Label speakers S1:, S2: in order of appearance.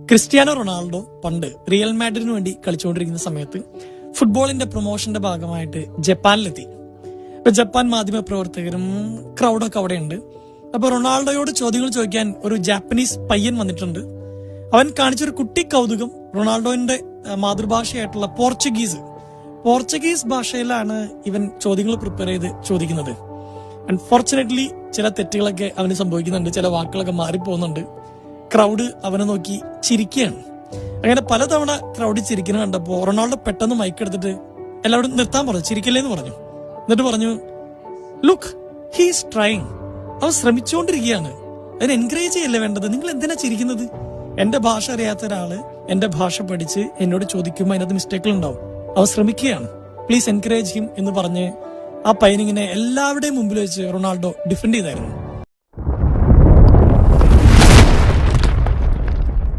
S1: Cristiano Ronaldo പണ്ട് real മാഡ്രിഡിന് വേണ്ടി കളിച്ചുകൊണ്ടിരിക്കുന്ന സമയത്ത് ഫുട്ബോളിന്റെ പ്രൊമോഷന്റെ ഭാഗമായിട്ട് ജപ്പാനിലെത്തി. ഇപ്പൊ ജപ്പാൻ മാധ്യമ പ്രവർത്തകരും ക്രൗഡൊക്കെ അവിടെയുണ്ട്. അപ്പൊ റൊണാൾഡോയോട് ചോദ്യങ്ങൾ ചോദിക്കാൻ ഒരു ജാപ്പനീസ് പയ്യൻ വന്നിട്ടുണ്ട്. അവൻ കാണിച്ചൊരു കുട്ടി കൗതുകം റൊണാൾഡോന്റെ മാതൃഭാഷയായിട്ടുള്ള പോർച്ചുഗീസ് ഭാഷയിലാണ് ഇവൻ ചോദ്യങ്ങൾ പ്രിപ്പയർ ചെയ്ത് ചോദിക്കുന്നത്. അൺഫോർച്ചുനേറ്റ്ലി ചില തെറ്റുകളൊക്കെ അവന് സംഭവിക്കുന്നുണ്ട്, ചില വാക്കുകളൊക്കെ മാറിപ്പോകുന്നുണ്ട്. ക്രൗഡ് അവനെ നോക്കി ചിരിക്കുകയാണ്. അങ്ങനെ പലതവണ ക്രൗഡ് ചിരിക്കുന്നത് കണ്ടപ്പോ റൊണാൾഡോ പെട്ടെന്ന് മൈക്കെടുത്തിട്ട് എല്ലാവരും നിർത്താൻ പറഞ്ഞു, ചിരിക്കല്ലേന്ന് പറഞ്ഞു. എന്നിട്ട് പറഞ്ഞു, ലുക്ക് ഹീസ് ട്രൈങ്, അവൻ ശ്രമിച്ചുകൊണ്ടിരിക്കുകയാണ്, അതിന് എൻകറേജ് ചെയ്യല്ലേ വേണ്ടത്, നിങ്ങൾ എന്തിനാ ചിരിക്കുന്നത്? എന്റെ ഭാഷ അറിയാത്ത ഒരാള് എന്റെ ഭാഷ പഠിച്ച് എന്നോട് ചോദിക്കുമ്പോൾ അതിനകത്ത് മിസ്റ്റേക്കുകൾ ഉണ്ടാവും, അവൻ ശ്രമിക്കുകയാണ്, പ്ലീസ് എൻകറേജ് ഹിം എന്ന് പറഞ്ഞ് ആ പയ്യനിങ്ങനെ എല്ലാവരുടെയും മുമ്പിൽ വെച്ച് റൊണാൾഡോ ഡിഫെൻഡ് ചെയ്തായിരുന്നു.